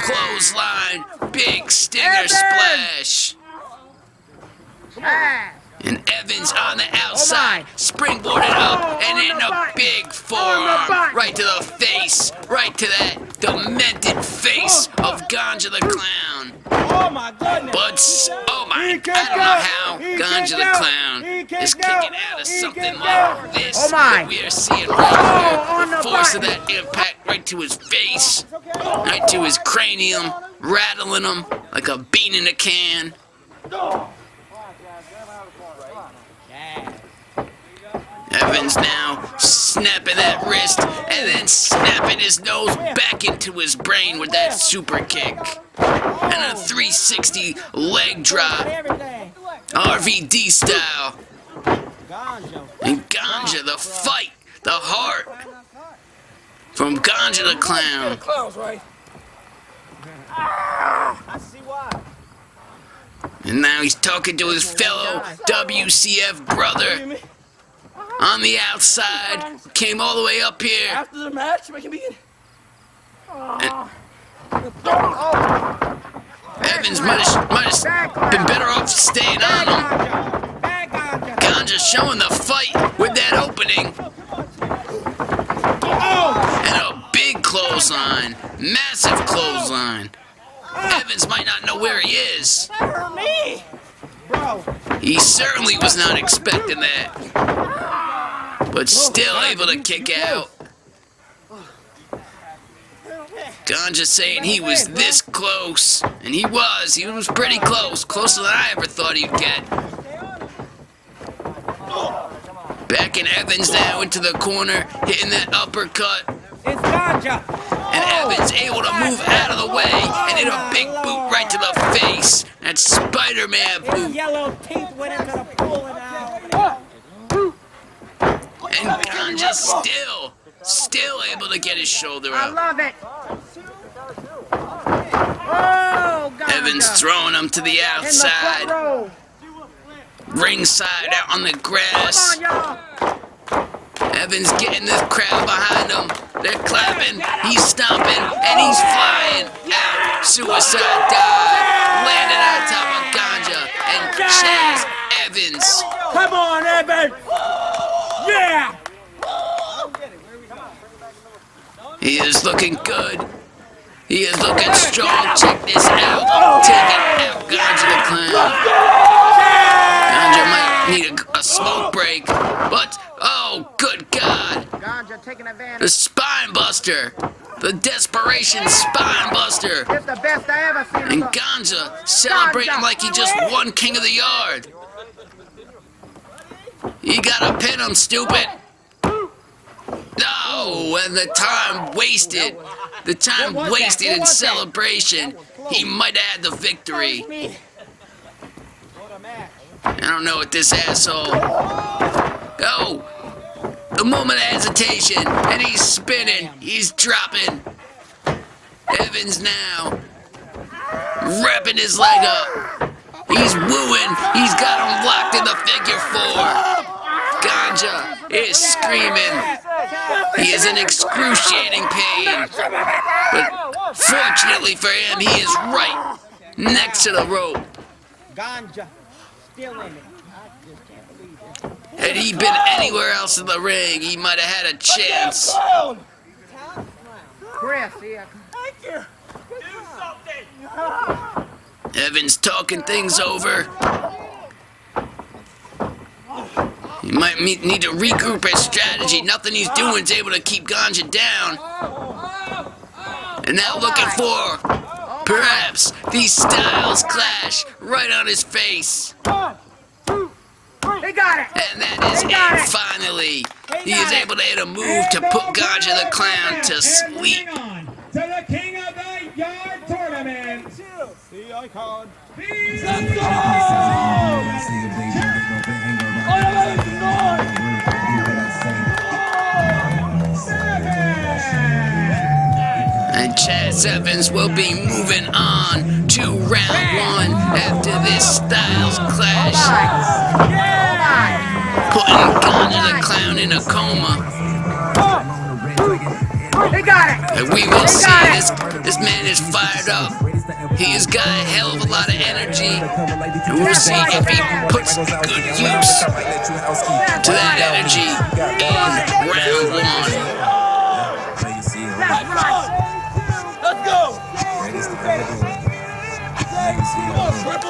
clothesline. Big stinger splash. And Evans on the outside, springboarded up and in a big forearm, right to the face, right to that demented face of Ganja the Clown. Oh my goodness! But, oh my, I don't know how Ganja the Clown is kicking out of something like this that we are seeing right here. The force of that impact right to his face, right to his cranium, rattling him like a bean in a can. Evans now snapping that wrist and then snapping his nose back into his brain with that super kick. And a 360 leg drop. RVD style. And Ganja, the fight, the heart from Ganja the Clown. And now he's talking to his fellow WCF brother. On the outside, came all the way up here. After the match, we can begin. Evans might have been better off staying on him. Ganja showing the fight with that opening. And a big clothesline, massive clothesline. Evans might not know where he is. He certainly was not expecting that. But still able to kick out. Ganja saying he was this close. And he was pretty close. Closer than I ever thought he'd get. Backing Evans now into the corner, hitting that uppercut. It's Ganja. And Evans able to move out of the way and hit a big boot right to the face. That Spider-Man boot. His yellow teeth went into the pool and out. And Ganja still able to get his shoulder up. I love it. Oh, Ganja. Evans throwing him to the outside. Ringside out on the grass. Come on, y'all. Evans getting this crowd behind him. They're clapping, he's stomping, and he's flying out. Suicide dive. Landing on top of Ganja and Chazz Evans. Come on, Evans. Yeah. He is looking good. He is looking strong. Check this out. Taking out Ganja the Clown. Ganja might need a smoke break, but oh, good God. Ganja taking advantage. The spine buster. The desperation spine buster. It's the best I ever seen. And Ganja celebrating like he just won King of the Yard. You gotta pin him, stupid! No, and the time wasted. The time wasted in celebration. He might have had the victory. I don't know what this asshole... Oh! A moment of hesitation, and he's spinning. He's dropping. Evans now. Wrapping his leg up. He's wooing. He's got him locked in the figure 4. Ganja is screaming. He is in excruciating pain. But fortunately for him, he is right next to the rope. Ganja still in it. I just can't believe it. Had he been anywhere else in the ring, he might have had a chance. Chris, yeah. Thank you. Do something. Evans talking things over. He might need to regroup his strategy. Nothing he's doing is able to keep Ganja down. And now looking for, perhaps, these styles clash right on his face. They got it. And that is it, finally. He is able to hit a move to put Ganja the Clown to sleep. To the King of the Yard tournament. The icon. Let's go! And Chazz Evans will be moving on to round 1 after this styles clash. Putting Ganja the Clown in a coma. They got it. And we will see this man is fired up. He has got a hell of a lot of energy. And we'll see if he puts good use to that energy in round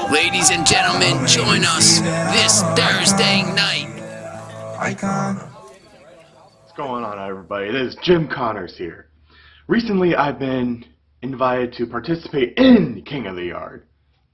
1. Ladies and gentlemen, join us this Thursday night. What's going on, everybody? It is Jim Connors here. Recently, I've been invited to participate in King of the Yard.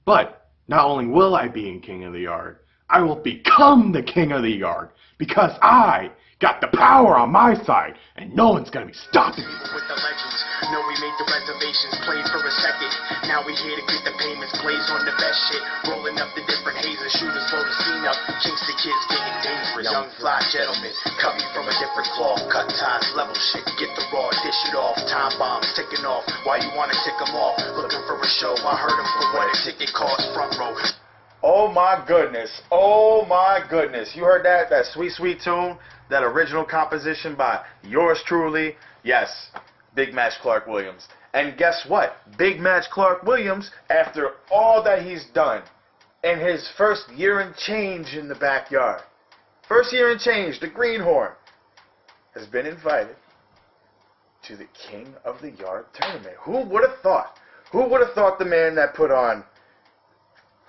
But not only will I be in King of the Yard, I will become the King of the Yard because I got the power on my side and no one's gonna be stopping me. With the legends, know we made the reservations, played for a second. Now we here to get the payments, blaze on the best shit, rolling up the different hazers, shooters blow the scene up, kinks the kids getting dangerous, young fly gentlemen, cut me from a different cloth, cut ties, level shit, get the raw, dish it off, time bombs ticking off, why you wanna tick them off, looking for a show, I heard them for what a ticket costs, front row. Oh my goodness, oh my goodness. You heard that sweet, sweet tune? That original composition by yours truly? Yes, Big Match Clark Williams. And guess what? Big Match Clark Williams, after all that he's done in his first year and change in the backyard, first year and change, the Greenhorn, has been invited to the King of the Yard tournament. Who would have thought? Who would have thought the man that put on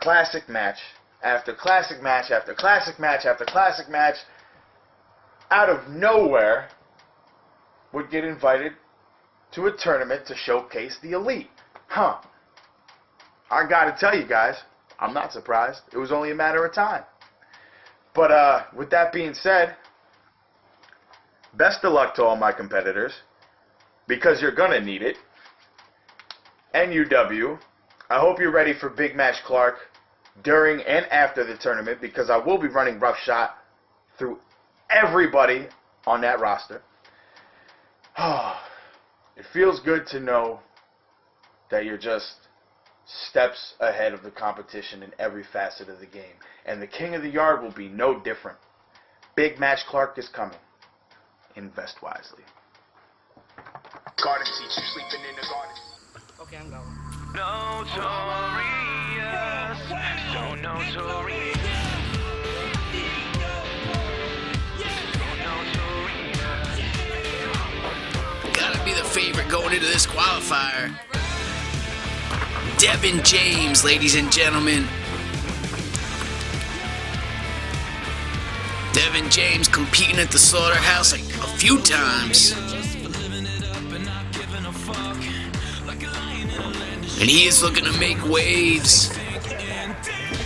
classic match after classic match after classic match after classic match out of nowhere would get invited to a tournament to showcase the elite? Huh. I gotta tell you guys, I'm not surprised. It was only a matter of time. But with that being said, best of luck to all my competitors, because you're gonna need it. NUW, I hope you're ready for Big Match Clark during and after the tournament, because I will be running roughshod through everybody on that roster. It feels good to know that you're just steps ahead of the competition in every facet of the game. And the King of the Yard will be no different. Big Match Clark is coming. Invest wisely. Garden seats, you sleeping in the garden. Okay, I'm going. Notorious, so notorious. Gotta be the favorite going into this qualifier. Devon James, ladies and gentlemen. Devon James competing at the Slaughterhouse like a few times. And he is looking to make waves.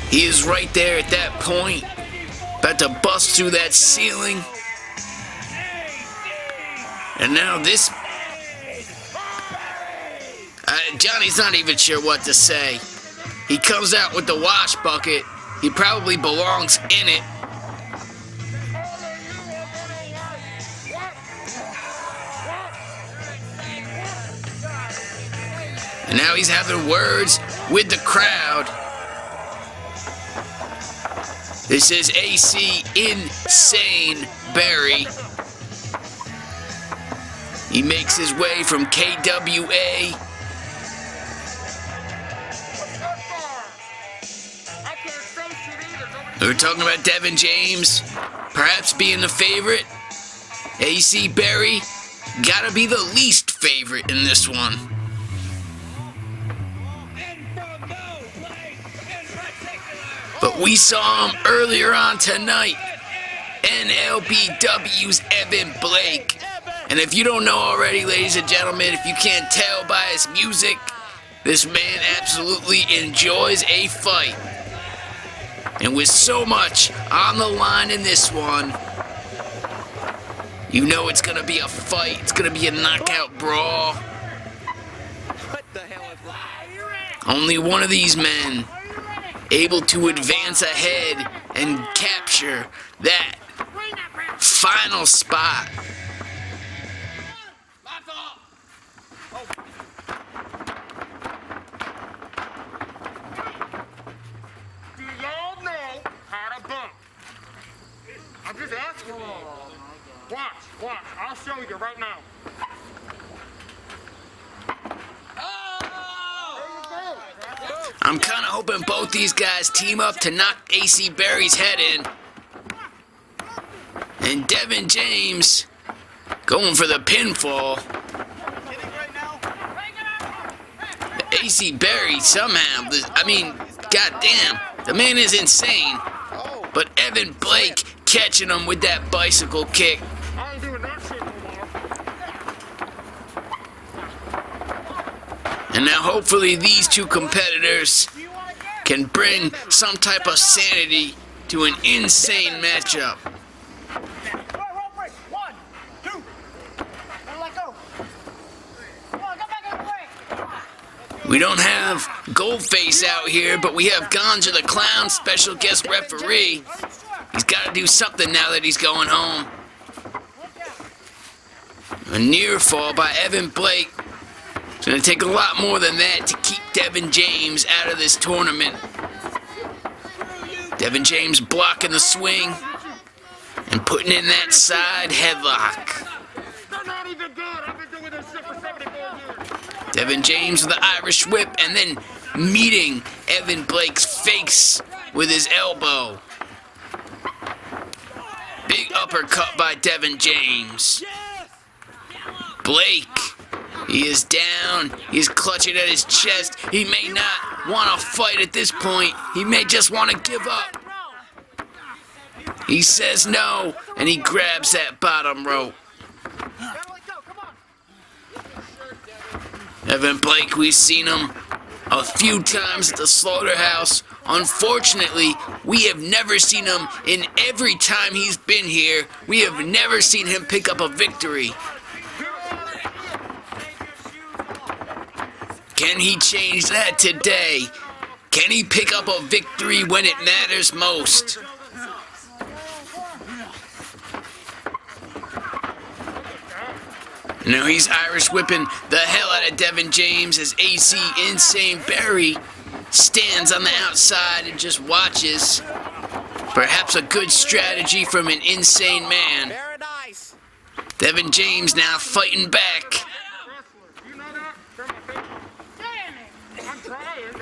He is right there at that point About to bust through that ceiling. And now this... Johnny's not even sure what to say. He comes out with the wash bucket. He probably belongs in it. And now he's having words with the crowd. This is AC Insane Barry. He makes his way from KWA. We're talking about Devon James, perhaps being the favorite. AC Barry, gotta be the least favorite in this one. But we saw him earlier on tonight. NLBW's Evan Blake. And if you don't know already, ladies and gentlemen, if you can't tell by his music, this man absolutely enjoys a fight. And with so much on the line in this one, you know it's gonna be a fight. It's gonna be a knockout brawl. Only one of these men able to advance ahead and capture that final spot. Do y'all know how to bump? I'm just asking you. Watch. I'll show you right now. I'm kind of hoping both these guys team up to knock AC Barry's head in. And Devon James going for the pinfall. AC Barry somehow, goddamn, the man is insane. But Evan Blake catching him with that bicycle kick. And now hopefully these two competitors can bring some type of sanity to an insane matchup. We don't have Goldface out here, but we have Ganja the Clown, special guest referee. He's got to do something now that he's going home. A near fall by Evan Blake. It's going to take a lot more than that to keep Devon James out of this tournament. Devon James blocking the swing and putting in that side headlock. Devon James with the Irish whip and then meeting Evan Blake's face with his elbow. Big uppercut by Devon James. Blake, he is down. He's clutching at his chest. He may not want to fight at this point. He may just want to give up. He says no, and he grabs that bottom rope. Evan Blake, we've seen him a few times at the slaughterhouse. Unfortunately, we have never seen him in every time he's been here. We have never seen him pick up a victory. Can he change that today? Can he pick up a victory when it matters most? Now he's Irish whipping the hell out of Devon James as AC Insane Barry stands on the outside and just watches. Perhaps a good strategy from an insane man. Devon James now fighting back.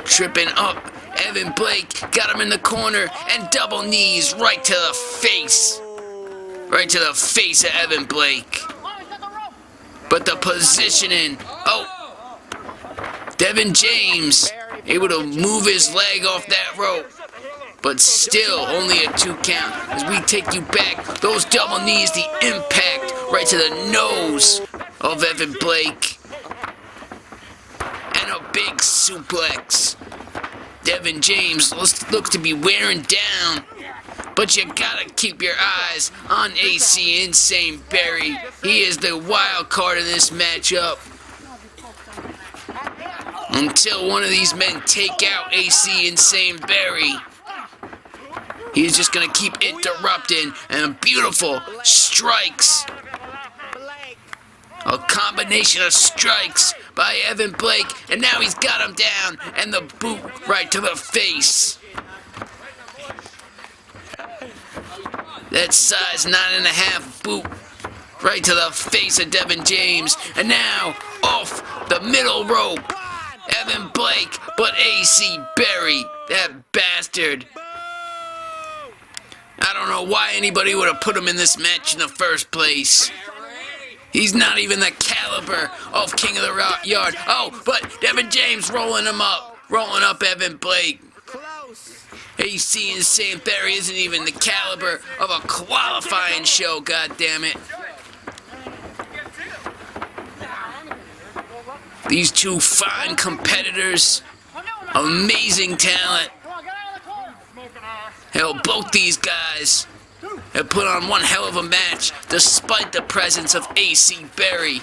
Tripping up. Evan Blake got him in the corner and double knees right to the face. Right to the face of Evan Blake. But the positioning, Devon James able to move his leg off that rope, but still only a 2 count. As we take you back, those double knees, the impact right to the nose of Evan Blake. And a big suplex. Devon James looks to be wearing down. But you gotta keep your eyes on AC Insane Barry. He is the wild card in this matchup. Until one of these men take out AC Insane Barry, he's just gonna keep interrupting, and beautiful strikes. A combination of strikes by Evan Blake, and now he's got him down, and the boot right to the face. That size 9.5 boot right to the face of Devon James, and now off the middle rope, Evan Blake, but AC Barry, that bastard. I don't know why anybody would have put him in this match in the first place. He's not even the caliber of King of the Yard. Oh, but Devon James rolling up Evan Blake. AC Insane Barry isn't even the caliber of a qualifying show, goddammit. These two fine competitors, amazing talent. Hell, both these guys have put on one hell of a match despite the presence of AC Barry.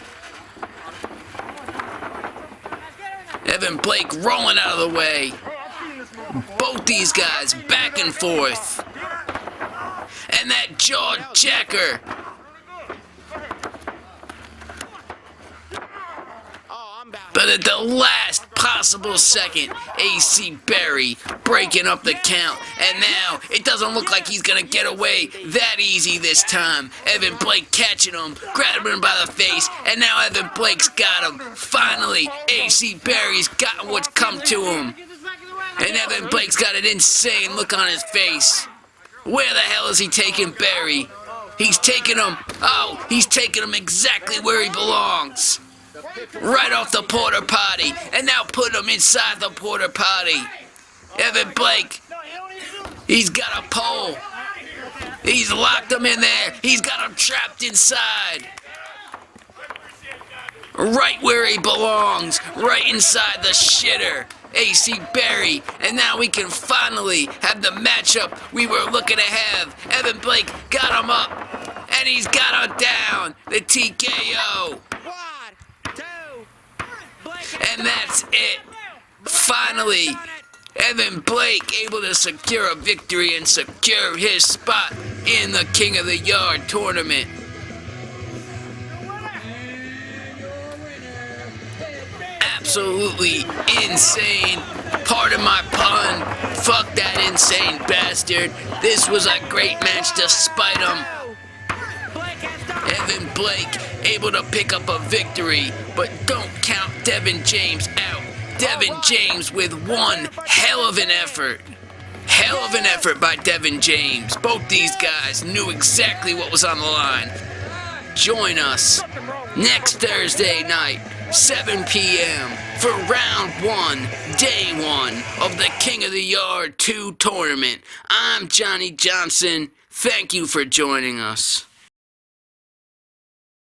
Evan Blake rolling out of the way. Both these guys back and forth. And that jaw jacker. But at the last possible second, AC Barry breaking up the count. And now it doesn't look like he's going to get away that easy this time. Evan Blake catching him, grabbing him by the face, and now Evan Blake's got him. Finally, AC Barry's got what's come to him. And Evan Blake's got an insane look on his face. Where the hell is he taking Barry? He's taking him, he's taking him exactly where he belongs. Right off the porta potty, and now put him inside the porta potty. Evan Blake, he's got a pole. He's locked him in there. He's got him trapped inside. Right where he belongs, right inside the shitter. AC Barry, and now we can finally have the matchup we were looking to have. Evan Blake got him up, and he's got him down. The TKO. And that's it. Finally, Evan Blake able to secure a victory and secure his spot in the King of the Yard tournament. Absolutely insane. Pardon my pun. Fuck that insane bastard. This was a great match despite him. Evan Blake able to pick up a victory, but don't count Devon James out. Devon James with one hell of an effort. Hell of an effort by Devon James. Both these guys knew exactly what was on the line. Join us next Thursday night, 7 p.m. for round 1, day 1 of the King of the Yard 2 tournament. I'm Johnny Johnson. Thank you for joining us.